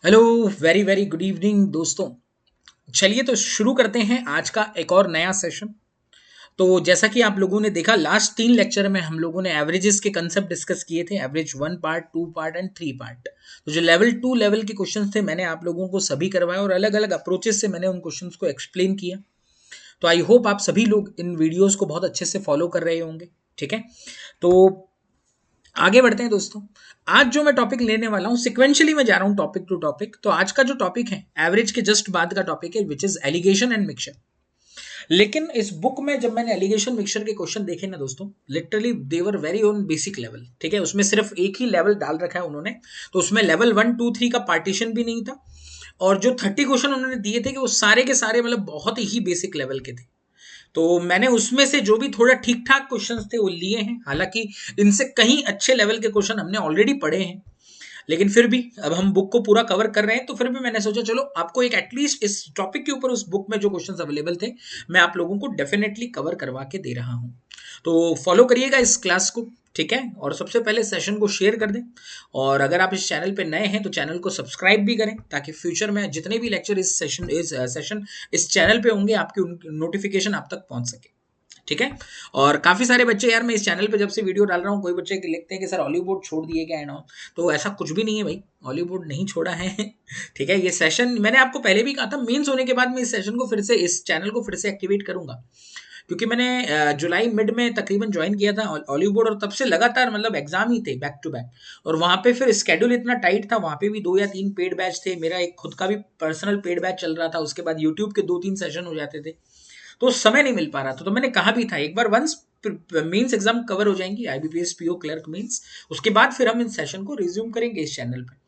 Hello, very very good evening दोस्तों। चलिए तो शुरू करते हैं आज का एक और नया सेशन। तो जैसा कि आप लोगों ने देखा, लास्ट 3 लेक्चर में हम लोगों ने एवरेजेस के कंसेप्ट डिस्कस किए थे। Average 1 part, 2 part and 3 part. तो जो लेवल 2 लेवल के क्वेश्चंस थे, मैंने आप लोगों को सभी करवाए और अलग अलग अप्रोचेस से मैंने उन क्वेश्चंस को एक्सप्लेन किया। तो आई होप आप सभी लोग इन वीडियोस को बहुत अच्छे से फॉलो कर रहे होंगे। ठीक है, तो आगे बढ़ते हैं दोस्तों। आज जो मैं टॉपिक लेने वाला हूं, सिक्वेंशियली मैं जा रहा हूं टॉपिक टू टॉपिक। तो आज का जो टॉपिक है एवरेज के जस्ट बाद का टॉपिक है, which is alligation and mixture. लेकिन इस बुक में जब मैंने एलिगेशन मिक्सचर के क्वेश्चन देखे ना दोस्तों, literally they were very on basic level. ठीक है, उसमें सिर्फ एक ही लेवल डाल रखा है उन्होंने। तो उसमें लेवल 1 2 3 का पार्टीशन भी नहीं था। और जो 30 क्वेश्चन उन्होंने दिए थे कि वो सारे के सारे मतलब बहुत ही बेसिक लेवल के थे। तो मैंने उसमें से जो भी थोड़ा ठीक ठाक क्वेश्चंस थे वो लिए हैं। हालांकि इनसे कहीं अच्छे लेवल के क्वेश्चन हमने ऑलरेडी पढ़े हैं, लेकिन फिर भी अब हम बुक को पूरा कवर कर रहे हैं, तो फिर भी मैंने सोचा चलो आपको एक एटलीस्ट इस टॉपिक के ऊपर उस बुक में जो क्वेश्चंस अवेलेबल थे, मैं आप लोगों को डेफिनेटली कवर करवा के दे रहा हूं। तो फॉलो करिएगा इस क्लास को। ठीक है, और सबसे पहले सेशन को शेयर कर दें। और अगर आप इस चैनल पे नए हैं तो चैनल को सब्सक्राइब भी करें, ताकि फ्यूचर में जितने भी लेक्चर इस सेशन इस चैनल पे होंगे, आपकी नोटिफिकेशन आप तक पहुंच सके। ठीक है। और काफी सारे बच्चे, यार मैं इस चैनल पे जब से वीडियो डाल रहा हूँ, कोई बच्चे लिखते हैं कि सर हॉलीवुड छोड़ दिए क्या है ना। तो ऐसा कुछ भी नहीं है भाई, हॉलीवुड नहीं छोड़ा है। ठीक है, ये सेशन मैंने आपको पहले भी कहा था, मेंस होने के बाद मैं इस सेशन को फिर से, इस चैनल को फिर से एक्टिवेट करूंगा। क्योंकि मैंने जुलाई मिड में तकरीबन ज्वाइन किया था हॉलीवुड, और तब से लगातार मतलब एग्जाम ही थे बैक टू बैक। और वहाँ पे फिर स्केड्यूल इतना टाइट था, वहाँ पे भी 2 या 3 पेड बैच थे। मेरा एक खुद का भी पर्सनल पेड बैच चल रहा था, उसके बाद यूट्यूब के 2 3 सेशन हो जाते थे। तो समय नहीं मिल पा रहा था। तो मैंने कहा भी था एक बार, वंस मेंस एग्जाम कवर हो जाएंगी, आईबीपीएस पीओ क्लर्क मेंस, उसके बाद फिर हम इन सेशन को रिज्यूम करेंगे इस चैनल पे।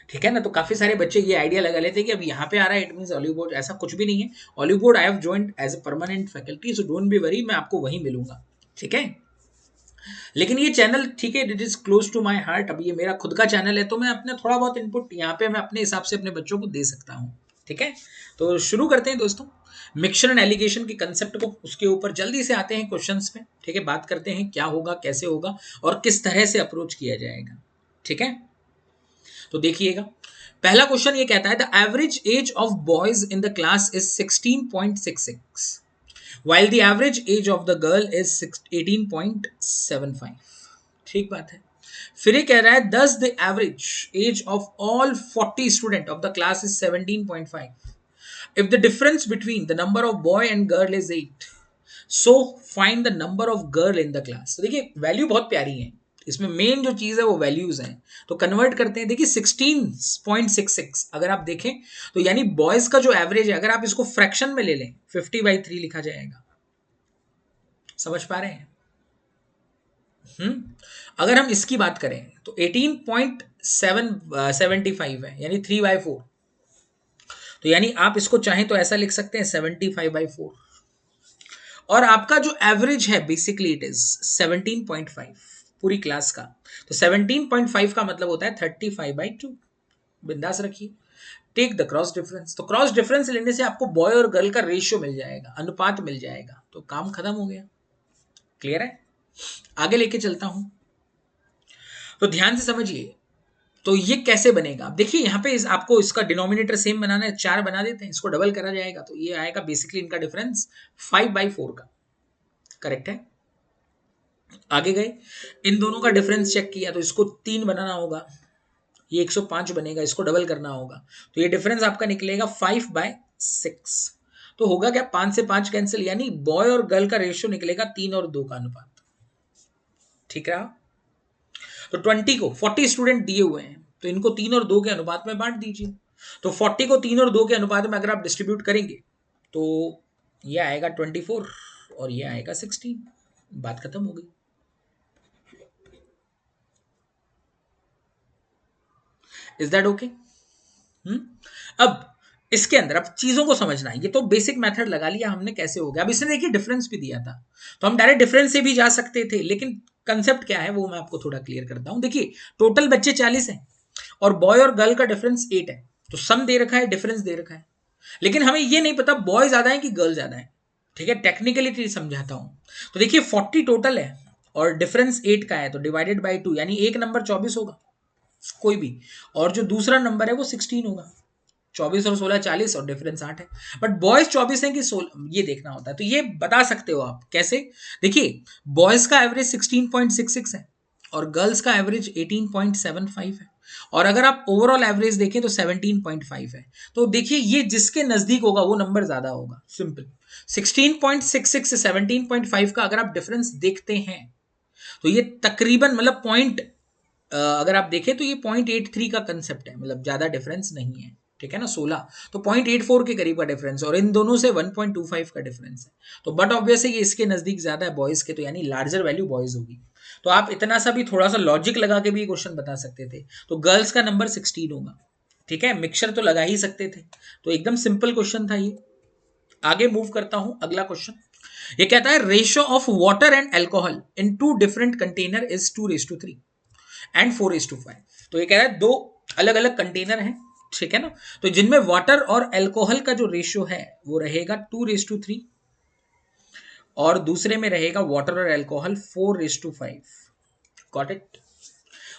ठीक है ना। तो काफी सारे बच्चे ये आइडिया लगा लेते हैं कि अब यहाँ पे आ रहा है इट मीन हॉलीवुड। ऐसा कुछ भी नहीं है। Hollywood I have joined as a permanent faculty, so don't be worry, मैं आपको वहीं मिलूंगा। ठीक है। लेकिन ये चैनल, ठीक है, it is close to my heart. अब ये मेरा खुद का चैनल है, तो मैं अपने थोड़ा बहुत इनपुट यहाँ पे मैं अपने हिसाब से अपने बच्चों को दे सकता हूँ। ठीक है, तो शुरू करते हैं दोस्तों मिक्सचर एंड एलिगेशन के कंसेप्ट को। उसके ऊपर जल्दी से आते हैं क्वेश्चंस पे। ठीक है, बात करते हैं क्या होगा, कैसे होगा और किस तरह से अप्रोच किया जाएगा। ठीक है, तो देखिएगा, पहला क्वेश्चन ये कहता है the average age of boys in the class is 16.66 while the average age of the girl is 18.75। ठीक बात है। फिर ये कह रहा है thus the average age of all 40 student of the class is 17.5 if the difference between the number of boy and girl is 8, so find the number of girl in the class। तो देखिए value बहुत प्यारी है, इसमें main जो चीज है वो वैल्यूज हैं। तो कन्वर्ट करते हैं, देखिए 16.66 अगर आप देखें तो यानी बॉयज का जो एवरेज है, अगर आप इसको फ्रैक्शन में ले लें 50/3 लिखा जाएगा। समझ पा रहे हैं? अगर हम इसकी बात करें तो 18.75 है, यानी 3/4। तो यानी आप इसको चाहें तो ऐसा लिख सकते हैं 75/4। और आपका जो एवरेज है बेसिकली इट इज 17.5 पूरी क्लास का। तो 17.5 का मतलब होता है 35/2। बिंदास रखिए। Take the cross difference. तो क्रॉस डिफरेंस लेने से आपको बॉय और गर्ल का रेशियो मिल जाएगा, अनुपात मिल जाएगा। तो काम खत्म हो गया। क्लियर है? आगे लेके चलता हूं, तो ध्यान से समझिए। तो ये कैसे बनेगा? देखिए यहाँ पे आपको इसका डिनोमिनेटर सेम बनाना है, 4 बना देते हैं, इसको डबल करा जाएगा तो ये आएगा बेसिकली इनका डिफरेंस 5/4 का। करेक्ट है। आगे गए, इन दोनों का डिफरेंस चेक किया तो इसको 3 बनाना होगा, ये 105 बनेगा, इसको डबल करना होगा। तो ये डिफरेंस आपका निकलेगा 5/6। तो होगा क्या, 5 से 5 कैंसिल, यानी बॉय और गर्ल का रेशियो निकलेगा 3 और 2 का अनुपात। ठीक रहा। तो 20 को 40 स्टूडेंट दिए हुए हैं, तो इनको 3 और 2 के अनुपात में बांट दीजिए। तो 40 को 3 और 2 के अनुपात में अगर आप डिस्ट्रीब्यूट करेंगे तो ये आएगा 24 और ये आएगा 16। बात खत्म हो गई। Is that okay? अब इसके अंदर अब चीजों को समझना है। ये तो बेसिक मेथड लगा लिया हमने, कैसे हो गया। अब इसने देखिए डिफरेंस भी दिया था, तो हम डायरेक्ट डिफरेंस से भी जा सकते थे, लेकिन कंसेप्ट क्या है वो मैं आपको थोड़ा क्लियर करता हूं। देखिए टोटल बच्चे 40 हैं और बॉय और गर्ल का डिफरेंस 8 है। तो सम दे रखा है, डिफरेंस दे रखा है, लेकिन हमें ये नहीं पता बॉय ज्यादा है कि गर्ल ज्यादा है। ठीक है, टेक्निकलिटी समझाता हूं। तो देखिए 40 टोटल है और डिफरेंस 8 का है, तो डिवाइडेड बाई 2, यानी एक नंबर 24 होगा। कोई भी, और जो दूसरा नंबर है वो 16 होगा। 24 और 16 40 और डिफरेंस 8 है। बट बॉयज 24 है कि 16, ये देखना होता है। तो ये बता सकते हो आप कैसे। देखिए, बॉयज का एवरेज 16.66 है और गर्ल्स का एवरेज 18.75 है, और अगर आप ओवरऑल एवरेज देखें तो 17.5 है। तो देखिए, ये जिसके नजदीक होगा वो नंबर ज्यादा होगा, सिंपल। 16.66 से 17.5 का अगर आप डिफरेंस देखते हैं तो ये तकरीबन मतलब पॉइंट, अगर आप देखें तो ये 0.83 का कंसेप्ट है, मतलब ज्यादा डिफरेंस नहीं है, ठीक है ना। 16 तो 0.84 के करीब का डिफरेंस, और इन दोनों से 1.25 का डिफरेंस है। तो बट ऑब्वियसली ये इसके नजदीक ज्यादा है बॉयज के, तो यानी लार्जर वैल्यू बॉयज होगी। तो आप इतना सा भी थोड़ा सा लॉजिक लगा के भी क्वेश्चन बता सकते थे। तो गर्ल्स का नंबर 16 होगा, ठीक है। मिक्सचर तो लगा ही सकते थे, तो एकदम सिंपल क्वेश्चन था ये। आगे मूव करता हूं, अगला क्वेश्चन ये कहता है ratio of water and alcohol in two different container is 2:3 and 4:5। तो ये कह रहा है दो अलग अलग कंटेनर हैं, ठीक है ना। तो जिनमें वाटर और अल्कोहल का जो रेशियो है वो रहेगा 2:3, और दूसरे में रहेगा वाटर और अल्कोहल 4:5। Got it.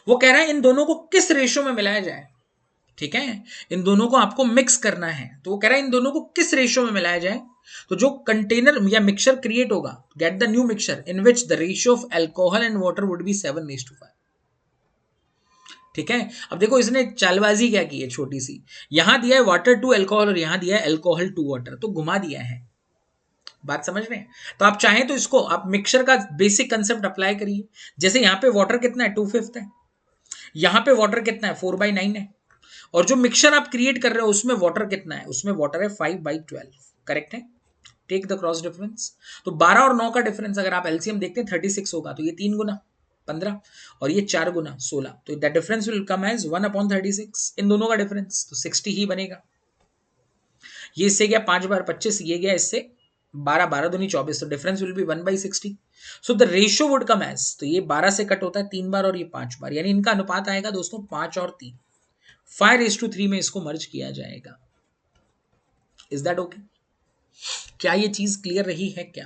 वो कह रहा है इन दोनों को किस रेशियो में मिलाया जाए, ठीक है। इन दोनों को आपको मिक्स करना है, तो वो कह रहा है इन दोनों को किस रेशियो में मिलाया जाए। तो जो कंटेनर या मिक्सचर क्रिएट होगा, get the new mixture in which the ratio of alcohol and water would be 7:5। ठीक है। अब देखो इसने चालबाजी क्या की है छोटी सी, यहां दिया है वाटर टू अल्कोहल और यहां दिया है अल्कोहल टू वाटर, तो घुमा दिया है। बात समझ रहे हैं। तो आप चाहें तो इसको आप मिक्सचर का बेसिक कंसेप्ट अप्लाई करिए। जैसे यहां पे वाटर कितना है, 2/5 है, यहां पे वाटर कितना है, 4/9 है, और जो मिक्सचर आप क्रिएट कर रहे हो उसमें वाटर कितना है, उसमें वाटर है 5/12। करेक्ट है। Take the cross difference. तो 12 और 9 का डिफरेंस अगर आप एलसीएम देखते हैं 36 होगा, तो ये 3 गुना 15 और ये 4 गुना 16, तो the difference will come as 1/36। इन दोनों का डिफरेंस तो 60 ही बनेगा। ये इससे गया 5 बार 25, ये गया इससे 12, 12 दूनी 24, तो difference will be 1/60। So the ratio would come as, तो ये 12 से कट होता है 3 बार और ये 5 बार, यानी इनका अनुपात आएगा दोस्तों 5 और 3, 5:3 में इसको मर्ज किया जाएगा। Is that okay? क्या ये चीज क्लियर रही है क्या?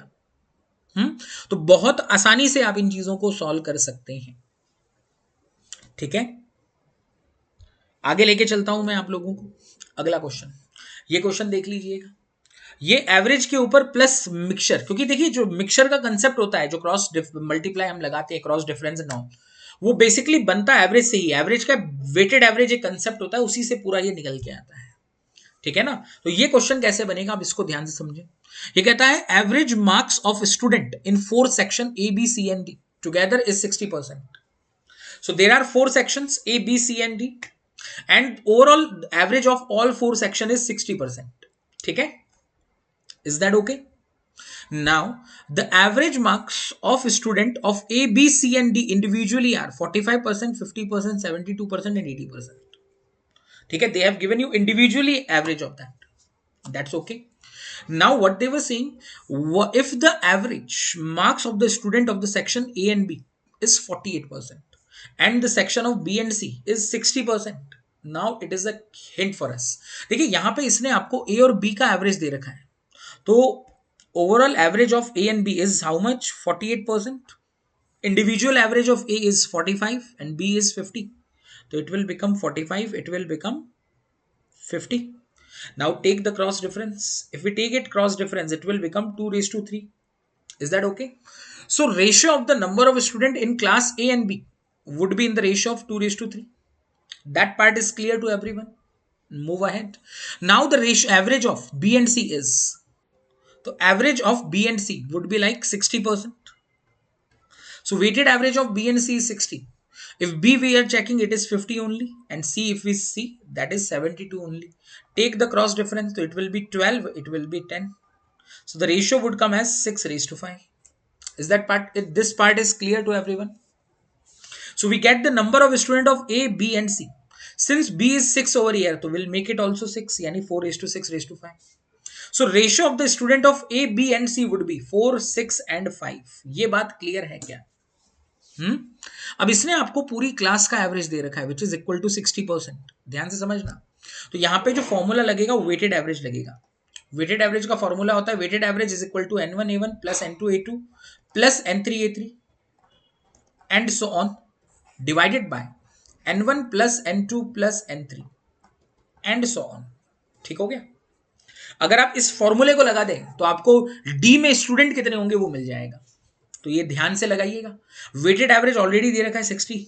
तो बहुत आसानी से आप इन चीजों को सॉल्व कर सकते हैं, ठीक है। आगे लेके चलता हूं मैं आप लोगों को। अगला क्वेश्चन, ये क्वेश्चन देख लीजिएगा। ये एवरेज के ऊपर प्लस मिक्सचर, क्योंकि देखिए जो मिक्सचर का कंसेप्ट होता है, जो क्रॉस मल्टीप्लाई हम लगाते हैं, क्रॉस डिफरेंस एंड ऑल, वो बेसिकली बनता है एवरेज से ही। एवरेज का वेटेड एवरेज एक कंसेप्ट होता है, उसी से पूरा ये निकल के आता है, ठीक है ना। तो ये क्वेश्चन कैसे बनेगा, आप इसको ध्यान से समझें। ये कहता है average marks of student in 4 section A B C and D together is 60%। So there are 4 sections A B C and D, and overall average of all 4 section is 60%, ठीक है। Is that okay? Now, the average marks of student of A, B, C and D individually are 45%, 50%, 72% and 80%. ठीक है, they have given you individually average of that. That's okay. Now, what they were saying, if the average marks of the student of the section A and B is 48% and the section of B and C is 60%, now it is a hint for us. देखिए यहां पे इसने आपको A और B का average दे रखा है, तो overall average of A and B is how much? 48%. Individual average of A is 45 and B is 50. So it will become 45, it will become 50. Now take the cross difference. If we take it cross difference, it will become 2:3. Is that okay? So ratio of the number of student in class A and B would be in the ratio of 2:3. That part is clear to everyone. Move ahead. Now the ratio average of B and C is, so average of B and C would be like 60%. So weighted average of B and C is 60. If B we are checking, it is 50 only, and C if we see, that is 72 only. Take the cross difference, so it will be 12, it will be 10. So the ratio would come as 6:5. Is that part, this part is clear to everyone? So we get the number of student of A, B and C. Since B is 6 over here, so we'll make it also 6, yani 4:6:5. So ratio of the student of A, B and C would be 4, 6 and 5. ये बात clear है क्या? अब इसने आपको पूरी class का average दे रखा है विच इज इक्वल टू 60%। ध्यान से समझना। तो यहां पे जो फॉर्मूला लगेगा वेटेड एवरेज लगेगा। वेटेड एवरेज का फॉर्मूला होता है weighted average is equal to n1 a1 plus n2 a2 plus n3 a3 and so on divided by N1 plus N2 plus N3 and so on. ठीक हो गया। अगर आप इस फॉर्मूले को लगा दें तो आपको डी में स्टूडेंट कितने होंगे वो मिल जाएगा। तो ये ध्यान से लगाइएगा। वेटेड एवरेज ऑलरेडी दे रखा है 60,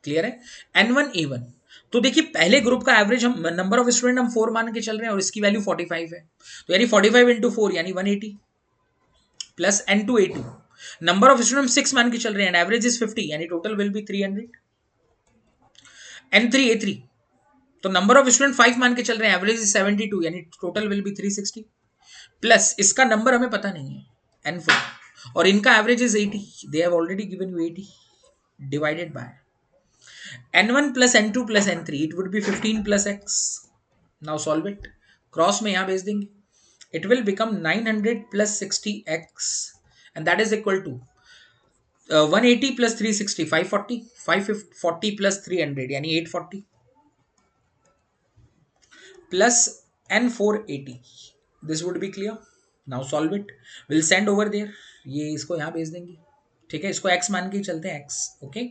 क्लियर है। N1 A1, तो देखिए पहले ग्रुप का एवरेज हम नंबर ऑफ स्टूडेंट हम 4 मान के चल रहे हैं और इसकी वैल्यू 45 है, तो यानी 45 इंटू 4 यानी 180 plus N2 A2, number of student हम 6 मान के चल रहे हैं, एवरेज इज 50 यानी total will be 300। N3 A3, तो नंबर ऑफ स्टूडेंट 5 मान के चल रहे हैं, एवरेज इज 72 यानी टोटल विल बी 360, प्लस इसका नंबर हमें पता नहीं है N4 और इनका average is 80, they have already given you 80 divided by N1 plus N2 plus N3, it would be 15 plus X. Now solve it. Cross में यहाँ भेज देंगे. It will become 900 plus 60X and that is equal to 180 plus 360, 540. 540 plus 300 यानी 840 plus N480. This would be clear. Now solve it. We'll send over there. ये इसको यहाँ भेज देंगे. ठीक है, इसको x मान के चलते हैं x. ओके,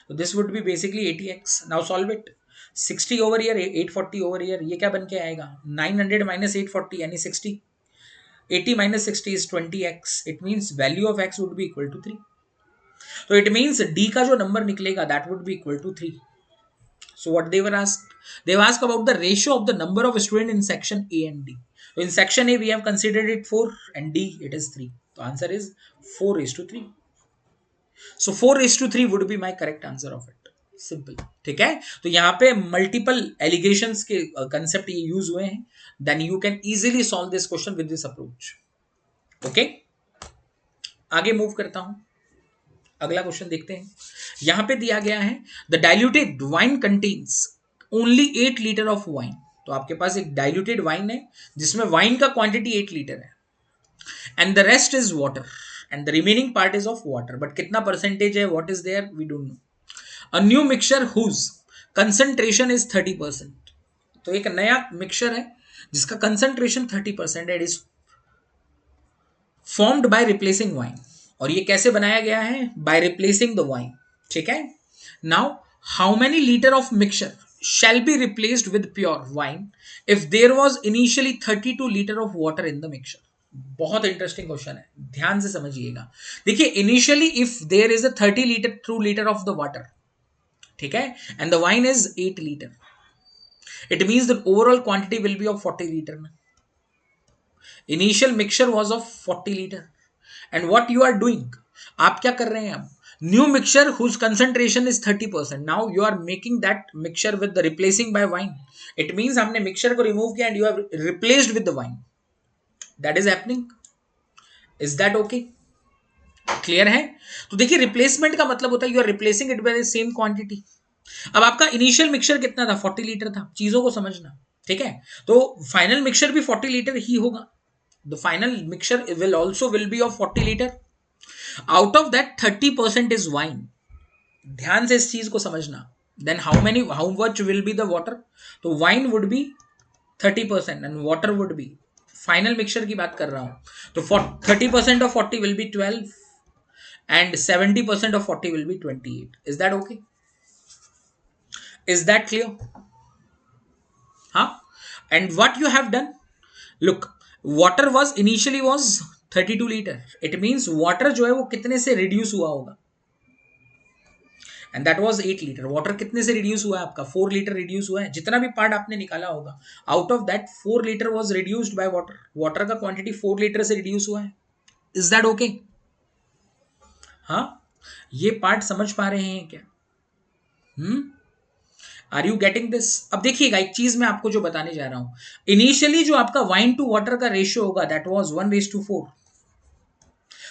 तो this would be basically 80x. Now solve it. 60 over year, 840 over year, ये क्या बन के आएगा 900 माइनस 840 यानी 60. 80 minus 60 is 20x. It means value of x would be equal to 3. तो इट मीन्स d का जो नंबर निकलेगा that would be equal to 3. So what they were asked? They were asked about the ratio of the number of students in section A and D. So in section A we have considered it 4 and D it is 3. So answer is 4:3. So 4:3 would be my correct answer of it. Simple. ठीक है, तो यहाँ पे multiple allegations के concept ये use हुए हैं. Then you can easily solve this question with this approach. Okay? आगे move करता हूँ. अगला क्वेश्चन देखते हैं. यहां पे दिया गया है the diluted wine contains only 8 litre of wine. तो आपके पास एक डाइल्यूटेड वाइन है जिसमें वाइन का क्वांटिटी 8 लीटर है and the rest is water and the remaining part is of water. But कितना परसेंटेज है, what is there, we don't know. A new mixture whose concentration is 30%. तो एक नया mixture है जिसका कंसंट्रेशन 30% है, it is formed by replacing wine. और ये कैसे बनाया गया है, बाय रिप्लेसिंग द वाइन. ठीक है. Now how many litre of mixture shall be replaced with pure wine if there was initially 32 litre of water in the mixture. बहुत interesting question है, ध्यान से समझिएगा. देखिए initially if there is a 32 litre of the water, ठीक है, and the wine is 8 litre, it means the overall quantity will be of 40 litre. Initial mixture was of 40 litre and what you are doing, आप क्या कर रहे हैं अब, new mixture whose concentration is 30%. Now you are making that mixture with the replacing by wine. It means हमने mixture को remove किया and you have replaced with the wine. That is happening. Is that okay, clear है. तो देखिए replacement का मतलब होता है you are replacing it by the same quantity. अब आपका इनिशियल मिक्सचर कितना था, 40 लीटर था. चीजों को समझना, ठीक है. तो फाइनल मिक्सचर भी 40 लीटर ही होगा. The final mixture will be of 40 liter. Out of that 30% is wine. ध्यान से इस चीज को समझना. Then how much will be the water? तो wine would be 30% and water would be, final mixture की बात कर रहा हूं. तो 30% of 40 will be 12 and 70% of 40 will be 28. Is that okay? Is that clear? Huh? And what you have done? Look, water was initially was 32 litre. It means water जो है वो कितने से रिड्यूस हुआ होगा, and that was 8 litre. Water कितने से reduce हुआ है आपका, 4 लीटर रिड्यूस हुआ है. जितना भी पार्ट आपने निकाला होगा out of that 4 litre was reduced by water. Water का क्वांटिटी 4 लीटर से रिड्यूस हुआ है. Is that okay? हाँ, ये पार्ट समझ पा रहे हैं क्या? Are you getting this? अब देखिएगा एक चीज मैं आपको जो बताने जा रहा हूं. इनिशियली जो आपका वाइन टू वाटर का रेशियो होगा दैट वाज 1:4.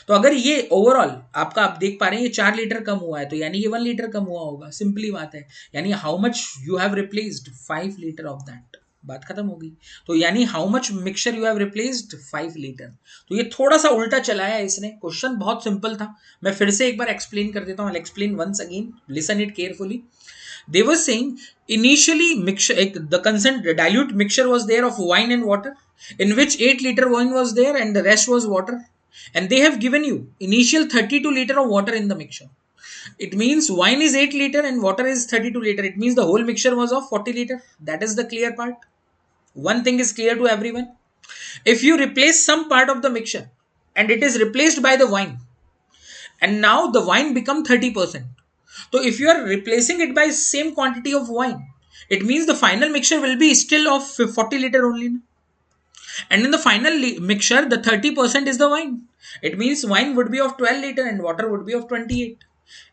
तो अगर ये ओवरऑल आपका आप देख पा रहे हैं ये 4 लीटर कम हुआ है, तो यानी ये 1 लीटर कम हुआ होगा. सिंपली बात है. यानी how much you have replaced 5 litre of that. बात खत्म होगी. तो यानी how much mixture you have replaced 5 litre. तो ये थोड़ा सा उल्टा चलाया इसने. क्वेश्चन बहुत सिंपल था. मैं फिर से एक बार एक्सप्लेन कर देता हूं. I explain once again, listen it carefully. They were saying initially the dilute mixture was there of wine and water, in which 8 liter wine was there and the rest was water, and they have given you initial 32 liter of water in the mixture. It means wine is 8 liter and water is 32 liter. It means the whole mixture was of 40 liter. That is the clear part. One thing is clear to everyone. If you replace some part of the mixture and it is replaced by the wine, and now the wine become 30%. So if you are replacing it by same quantity of wine, it means the final mixture will be still of 40 liter only. And in the final mixture, the 30% is the wine. It means wine would be of 12 liter and water would be of 28.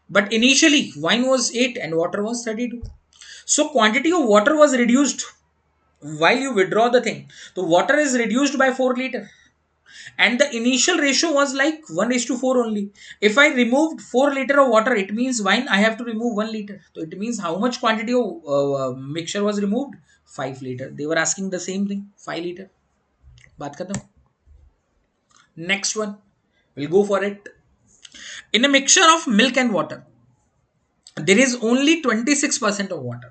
But initially, wine was 8 and water was 32. So quantity of water was reduced while you withdraw the thing. The water is reduced by 4 liter. And the initial ratio was like 1 is to 4 only. If I removed 4 liter of water, it means wine, I have to remove 1 liter. So it means how much quantity of mixture was removed? 5 liter. They were asking the same thing, 5 liter. Baat khatam. Next one, we'll go for it. In a mixture of milk and water, there is only 26% of water.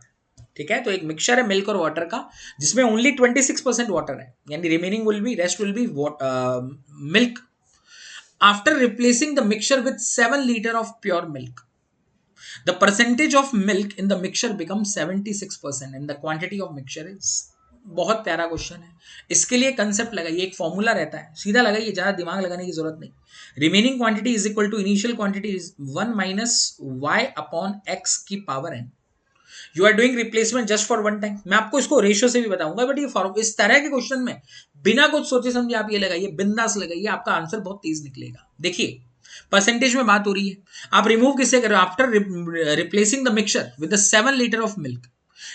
ठीक है, तो एक mixture है milk और water का जिसमें only 26% water है, यानी remaining will be rest will be milk. After replacing the mixture with 7 liter of pure milk, the percentage of milk in the mixture becomes 76% and the quantity of mixture is. बहुत प्यारा question है. इसके लिए concept लगाइए, एक formula रहता है, सीधा लगाइए, ज्यादा दिमाग लगाने की जरूरत नहीं. Remaining quantity is equal to initial quantity is 1 minus Y upon X की power N. You are doing replacement just for one time. मैं आपको इसको रेशियो से भी बताऊंगा, बट ये इस तरह के क्वेश्चन में बिना कुछ सोचे समझे आप ये लगाइए, बिंदास लगाइए, आपका आंसर बहुत तेज निकलेगा. देखिए परसेंटेज में बात हो रही है, आप रिमूव किससे कर रहे हो? After replacing the mixture with 7 litre of milk.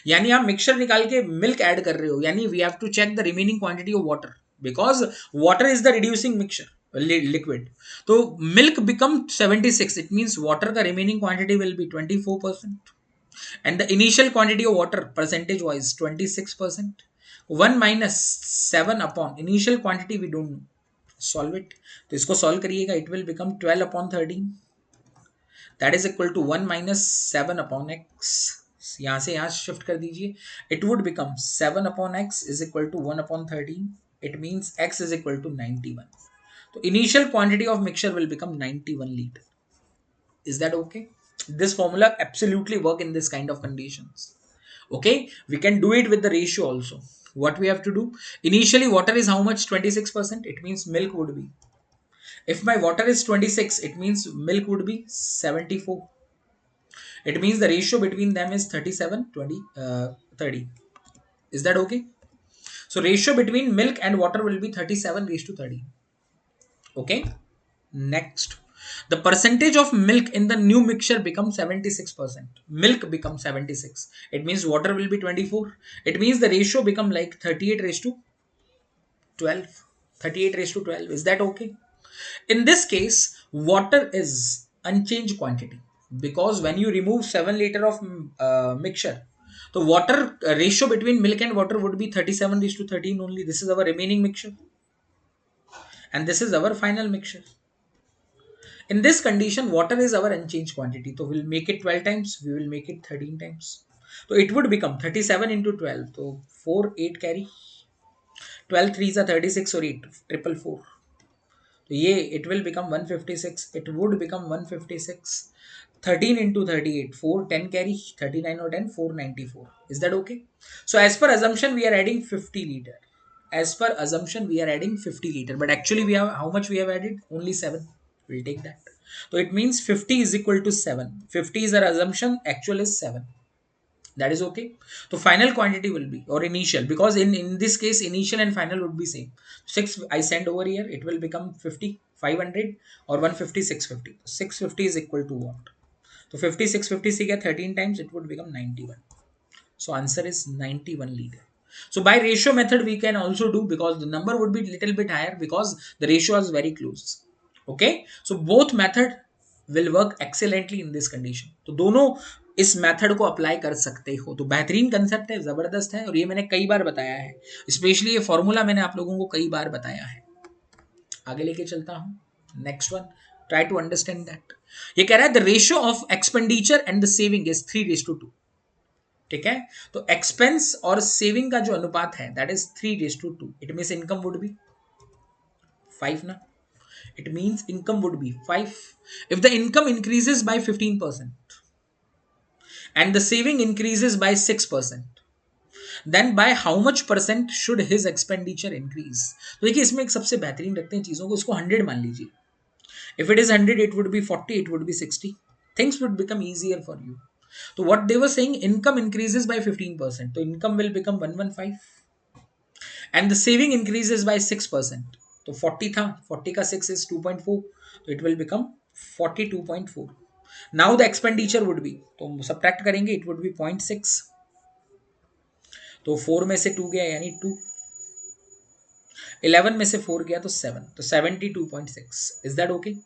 यानी आप मिक्सचर निकाल के मिल्क ऐड कर रहे हो, यानी we have to check the remaining quantity of water because water is the reducing mixture liquid. तो milk become 76. It means water का remaining quantity will be 24%. And the initial quantity of water percentage wise 26%. 1 minus 7 upon initial quantity we don't know. Solve it. तो इसको solve करिएगा, it will become 12 upon 13. That is equal to 1 minus 7 upon x. यहाँ से यहाँ shift कर दीजिए. It would become 7 upon x is equal to 1 upon 13. It means x is equal to 91. So initial quantity of mixture will become 91 liter. Is that okay? This formula absolutely work in this kind of conditions. Okay, we can do it with the ratio also. What we have to do, initially water is how much? 26%. It means milk would be, if my water is 26, it means milk would be 74. It means the ratio between them is 37 20 30. Is that okay? So ratio between milk and water will be 37 raised to 30. Okay, next, the percentage of milk in the new mixture becomes 76%. Milk becomes 76. It means water will be 24. It means the ratio become like 38 raised to 12. 38 raised to 12. Is that okay? In this case, water is unchanged quantity because when you remove 7 liter of mixture, the water ratio between milk and water would be 37 raised to 13 only. This is our remaining mixture and this is our final mixture. In this condition, water is our unchanged quantity. So we'll make it 12 times. We will make it 13 times. So it would become 37 into 12. So 4, 8 carry. 12 3s are 36 or 8. Triple 4. So yeah, it will become 156. It would become 156. 13 into 38. 4, 10 carry. 39 or 10, 494. Is that okay? So as per assumption, we are adding 50 liter. As per assumption, we are adding 50 liter. But actually, we have how much we have added? Only 7. We'll take that. So it means 50 is equal to 7. 50 is our assumption. Actual is 7. That is okay. So final quantity will be, or initial, because in this case, initial and final would be same. 6 I send over here. It will become 50, 500 or 150, 650. 650 is equal to what? So 50, 650 se get 13 times. It would become 91. So answer is 91 liter. So by ratio method we can also do, because the number would be little bit higher because the ratio is very close. Okay, so both method will work excellently in this condition. तो दोनों इस method को apply कर सकते हो. तो बेहतरीन concept है, जबरदस्त है, और ये मैंने कई बार बताया है. स्पेशली ये फॉर्मूला मैंने आप लोगों को कई बार बताया है. आगे लेके चलता हूं. Next one, try to understand that. ये कह रहा है the ratio of expenditure and the saving is 3:2. ठीक है, तो एक्सपेंस और सेविंग का जो अनुपात है that is 3:2. It means income would be 5 ना. It means income would be 5. If the income increases by 15% and the saving increases by 6%, then by how much percent should his expenditure increase? तो देखिए इसमें एक सबसे बेहतरीन रखते हैं चीजों को, इसको 100 मान लीजिए. If it is 100, it would be 40, it would be 60. Things would become easier for you. So what they were saying, income increases by 15%. So income will become 115. And the saving increases by 6%. तो 40 था, 40 का 6 is 2.4, तो it will become 42.4. Now the expenditure would be, तो subtract करेंगे, it would be 0.6. तो 4 में से 2 गया यानी 2, 11 में से 4 गया तो 7, तो 72.6. Is that okay?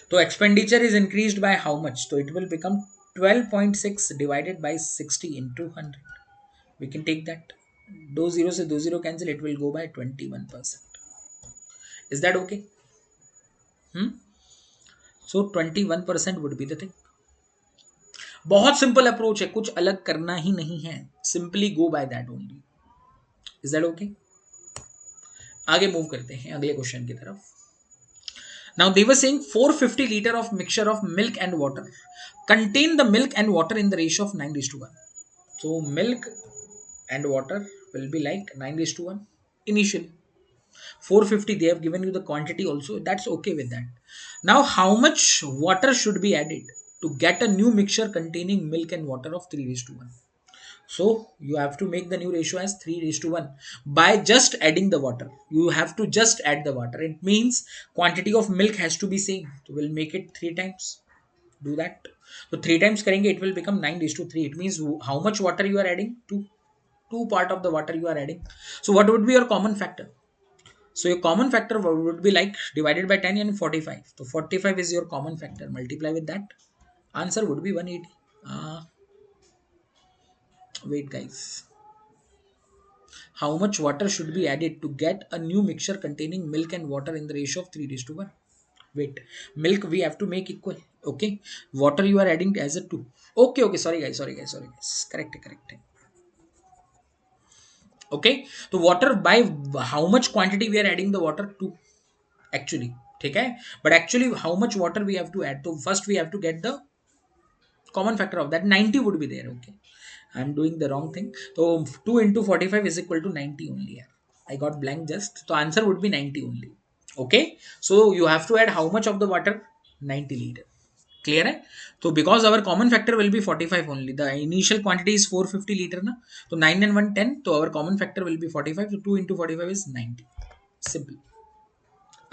तो expenditure is increased by how much? तो it will become 12.6 divided by 60 into 100. We can take that. 2 0 से 2 0 cancel, it will go by 21%. Is that okay? So 21% would be the thing. बहुत simple approach है, कुछ अलग करना ही नहीं है, simply go by that only. Is that okay? आगे move करते हैं अगले क्वेश्चन की तरफ. Now they were saying 450 litre of mixture of milk and water contain the milk and water in the ratio of 9:1. So milk and water will be like 9:1 initially. 450, they have given you the quantity also, that's okay with that. Now how much water should be added to get a new mixture containing milk and water of 3:1? So you have to make the new ratio as 3:1 by just adding the water. You have to just add the water. It means quantity of milk has to be same, so we'll make it 3 times. Do that. So 3 times करेंगे, it will become 9:3. It means how much water you are adding? 2 part of the water you are adding. So what would be your common factor? So your common factor would be like divided by 10 and 45. So 45 is your common factor. Multiply with that. Answer would be 180. Wait guys. How much water should be added to get a new mixture containing milk and water in the ratio of 3:1? Wait. Milk we have to make equal. Okay. Water you are adding as a 2. Okay. Sorry guys. Correct. Okay. तो water by how much quantity we are adding the water to actually, ठीक है, but actually how much water we have to add, तो first we have to get the common factor of that. 90 would be there. Okay, I am doing the wrong thing. तो 2 into 45 is equal to 90 only. यार I got blank just. तो answer would be 90 only. Okay, so you have to add how much of the water? 90 litre. Clear है? तो because our common factor will be 45 only. The initial quantity is 450 litre ना, तो 9 and 1 10, तो our common factor will be 45. तो 2 into 45 is 90. Simple.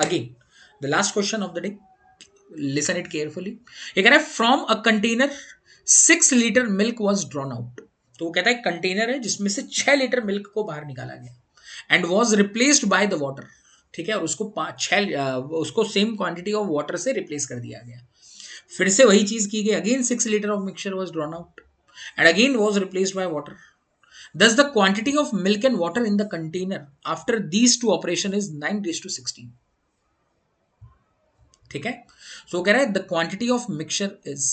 Again the last question of the day, listen it carefully. ये कह रहा है from a container 6 litre milk was drawn out. तो वो कहता है कंटेनर है जिसमें से 6 लीटर मिल्क को बाहर निकाला गया and was replaced by the water. ठीक है, और उसको सेम क्वांटिटी ऑफ वाटर से रिप्लेस कर दिया गया. फिर से वही चीज की गई. Again 6 litre of mixture was drawn out and again was replaced by water. Thus the quantity of milk and water in the container after these two operation is 9:16. ठीक है, सो कह रहा है the quantity of mixture is,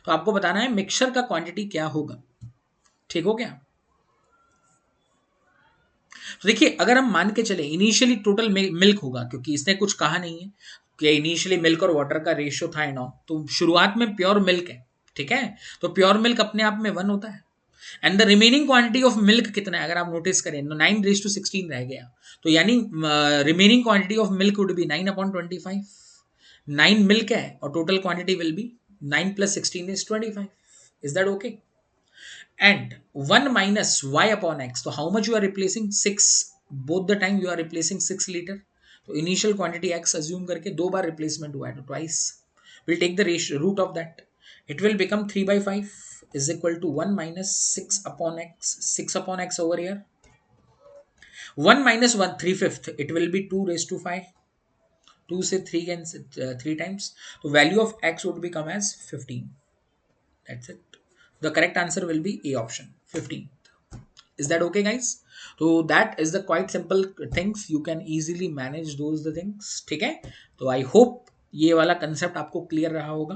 तो आपको बताना है mixture का क्वांटिटी क्या होगा. ठीक हो गया? तो देखिए अगर हम मान के चले इनिशियली टोटल मिल्क होगा, क्योंकि इसने कुछ कहा नहीं है कि इनिशियली मिल्क और वाटर का रेशियो था एंड ऑल, तो शुरुआत में प्योर मिल्क है. ठीक है, तो प्योर मिल्क अपने आप में 1 होता है and the remaining quantity of milk कितना है अगर आप नोटिस करें, 9:16 रह गया. तो यानी remaining quantity of milk would be 9/25. 9 milk है और total quantity will B 9 + 16 is 25. Is that okay? and 1 minus y upon x. So how much you are replacing? 6. Both the time you are replacing 6 liter. So initial quantity x assume करके 2 बार replacement हुआ है, तो twice. We'll take the ratio root of that. It will become 3/5 is equal to 1 minus 6 upon x. 6 upon x over here. 1 minus 1 3/5. It will be 2⁵. 2 से 3 3 times. So value of x would become as 15. That's it. The correct answer will be A option, 15. Is that okay guys? So that is the quite simple things. You can easily manage those the things. ठीक है, तो I hope ये वाला concept आपको clear रहा होगा.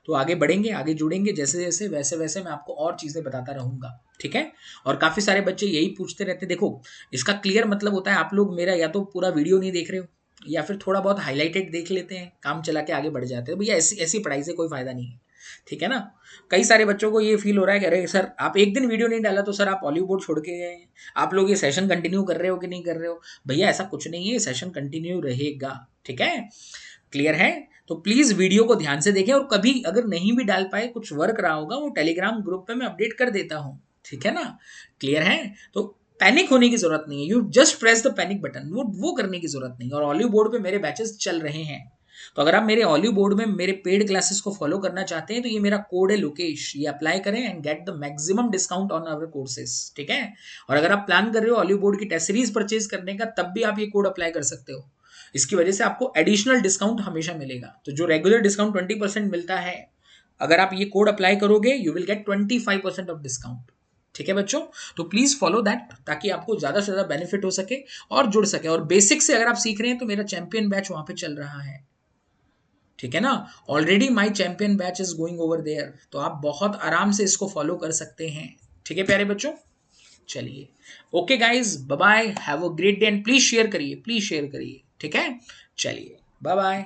तो आगे बढ़ेंगे, आगे जुड़ेंगे जैसे जैसे, वैसे वैसे मैं आपको और चीज़ें बताता रहूँगा. ठीक है, और काफ़ी सारे बच्चे यही पूछते रहते. देखो इसका क्लियर मतलब होता है आप लोग मेरा या तो पूरा वीडियो नहीं देख रहे हो, या फिर थोड़ा बहुत हाईलाइटेड देख लेते हैं, काम चला के आगे बढ़ जाते हैं। भैया ऐसी ऐसी पढ़ाई से कोई फायदा नहीं है, ठीक है ना। कई सारे बच्चों को ये फील हो रहा है कि अरे सर आप एक दिन वीडियो नहीं डाला तो सर आप ऑलिव बोर्ड छोड़ के गए हैं, आप लोग ये सेशन कंटिन्यू कर रहे हो कि नहीं कर रहे हो। भैया ऐसा कुछ नहीं है, सेशन कंटिन्यू रहेगा, ठीक है, क्लियर है। तो प्लीज वीडियो को ध्यान से देखें, और कभी अगर नहीं भी डाल पाए, कुछ वर्क रहा होगा, वो टेलीग्राम ग्रुप पे मैं अपडेट कर देता हूँ, ठीक है ना, क्लियर है। तो पैनिक होने की जरूरत नहीं है, you just press the panic button, वो करने की जरूरत नहीं है। और ऑलिव बोर्ड पे मेरे बैचेस चल रहे हैं, तो अगर आप मेरे ऑलिव बोर्ड में मेरे पेड क्लासेस को फॉलो करना चाहते हैं तो ये मेरा कोड है लोकेश, ये अप्लाई करें and get the maximum discount on our courses, ठीक है। और अगर आप प्लान कर रहे हो ऑलिव बोर्ड की टेस्ट सीरीज परचेज करने का, तब भी आप ये कोड अप्लाई कर सकते हो। इसकी वजह से आपको एडिशनल डिस्काउंट हमेशा मिलेगा। तो जो रेगुलर डिस्काउंट 20% मिलता है, अगर आप ये कोड अप्लाई करोगे you will get 25% of discount, ठीक है बच्चों। तो प्लीज फॉलो दैट, ताकि आपको ज्यादा से ज्यादा बेनिफिट हो सके और जुड़ सके। और बेसिक से अगर आप सीख रहे हैं तो मेरा चैंपियन बैच वहां पे चल रहा है, ठीक है ना। Already my champion batch is going over there, तो आप बहुत आराम से इसको फॉलो कर सकते हैं, ठीक है प्यारे बच्चों। चलिए, okay guys, bye bye, have a great day and please share करिए, प्लीज शेयर करिए, ठीक है। चलिए बाय बाय।